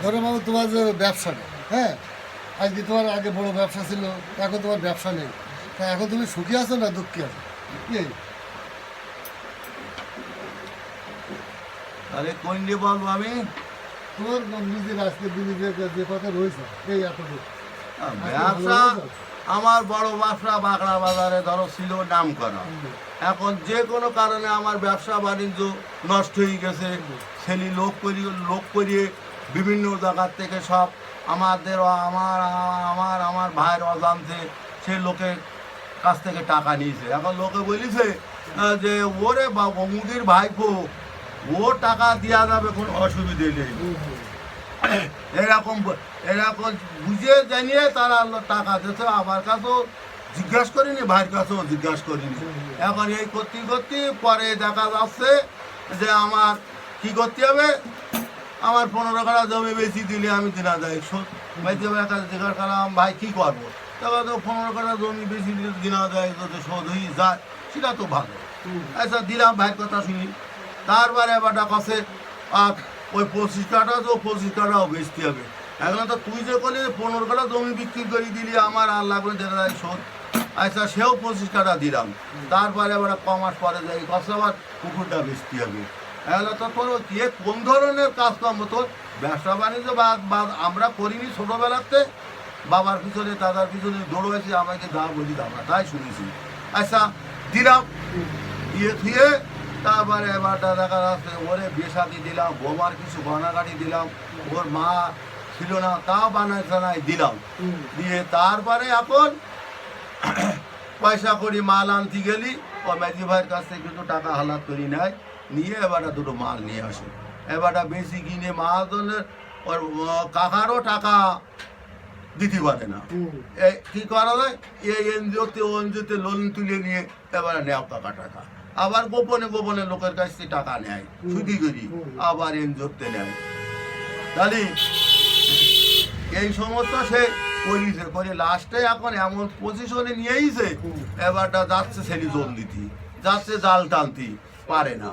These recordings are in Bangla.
ধরো মামু তোমার যে ব্যবসা নেই, হ্যাঁ, আজকে তোমার আগে বড় ব্যবসা ছিল, এখন তোমার ব্যবসা নেই, তা এখন তুমি সুখী আছো না দুঃখী আছো? কি আরে কোন দিয়ে বলবো আমি? তোমার নিজের আজকে দিনে যে কথা রয়েছে এই এতটুকু ব্যবসা আমার বড় ব্যবসা বাগড়া বাজারে ধরো ছিল নাম করা। এখন যে কোনো কারণে আমার ব্যবসা বাণিজ্য নষ্ট হয়ে গেছে। ছেলে লোক করিয়ে বিভিন্ন জায়গার থেকে সব আমাদের আমার আমার আমার ভাইয়ের অজান্তে সে লোকের কাছ থেকে টাকা নিয়েছে। এখন লোকে বলিছে যে ওরে অমুকের ভাইপো, ও টাকা দেওয়া যাবে, কোনো অসুবিধে নেই। এরকম এরকম বুঝে জানিয়ে তারা টাকা দিতে আমার কাছেও জিজ্ঞাসা করিনি, ভাইয়ের কাছেও জিজ্ঞাসা করিনি। এখন এই করতে করতে পরে দেখা যাচ্ছে যে আমার কি করতে হবে, আমার 15 কাঠা জমি বেশি দিলে আমি দিনা যায় শোধ ভাইতে জিজ্ঞাসা করলাম ভাই কী করবো, তারপর তো 15 কাঠা জমি বেশি দিলে দিনা যায়, যদি শোধ হয়ে যায় সেটা তো ভালো। আচ্ছা দিলাম, ভাইয়ের কথা শুনি। তারপরে এবারটা কাছে আর ওই 25 কাঠা তো 25 কাঠাও বেচতে হবে। এখন তো তুই যে করলি 15 কাঠা জমি বিক্রি করে দিলি, আমার আর লাগবে দেখা যায় শোধ। আচ্ছা সেও 25 কাঠা দিলাম। তারপরে এবার কমাস পরে যাই কাছে আবার পুকুরটা বেচতে হবে। এখন তো তোর কে কোন ধরনের কাজকর্ম তোর ব্যবসা বাণিজ্য বা আমরা করিনি ছোটোবেলাতে, বাবার পিছনে দাদার পিছনে দৌড়েছি, আমাকে যা বলি আমরা তাই শুনেছি। আচ্ছা দিলাম, দিয়ে থুয়ে তারপরে এবারটা দেখা যাচ্ছে ওরে বেশাদি দিলাম, বোমার কিছু বানাগাড়ি দিলাম, ওর মা ছিল না তাও বানায় টানায় দিলাম। দিয়ে তারপরে এখন পয়সা করি মাল আনতে গেলি, ও মেজি ভাইয়ের কাছ থেকে কিছু টাকা হালাত করি নেয়, নিয়ে এবারটা দুটো মাল নিয়ে আসি। এবারটা বেশি কিনে মহাজনের ওর কাকারও টাকা দিতে পারে না। এই কী করা যায়, এই এনজিওতে ওএনজিওতে লোন তুলে নিয়ে এবারে নেও টাকা টাকা, আবার গোপনে গোপনে লোকের কাছ থেকে টাকা নেয় সুদি করি, আবার এনজিওতে নেয়। তাহলে এই সমস্ত সে করিছে করে লাস্টে এখন এমন পজিশনে নিয়েইছে, এবারটা যাচ্ছে ছেলে জল দিতে, যাচ্ছে জাল টানতে পারে না।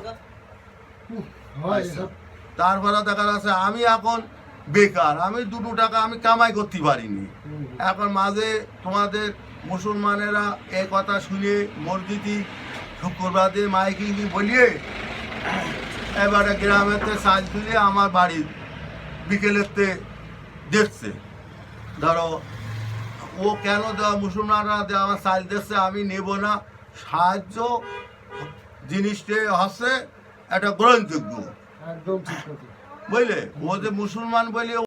তারপরে দেখা যাচ্ছে আমি এখন বেকার, আমি দুটো টাকা আমি কামাই করতে পারিনি। এখন মাঝে তোমাদের মুসলমানেরা এই কথা শুনে মসজিদে শুক্রবার দিয়ে মাইকিং বলিয়ে এবারে গ্রামেতে সাজ তুলে আমার বাড়ির বিকেলেতে দেখছে। ধরো ও কেন দেওয়া মুসলমানরা দেওয়া আমার সাজ দেখছে, আমি নেব না। সাহায্য জিনিসটা হচ্ছে একটা গ্রহণযোগ্য, একদম ঠিক কথা বুঝলে। ও যে মুসলমান বলে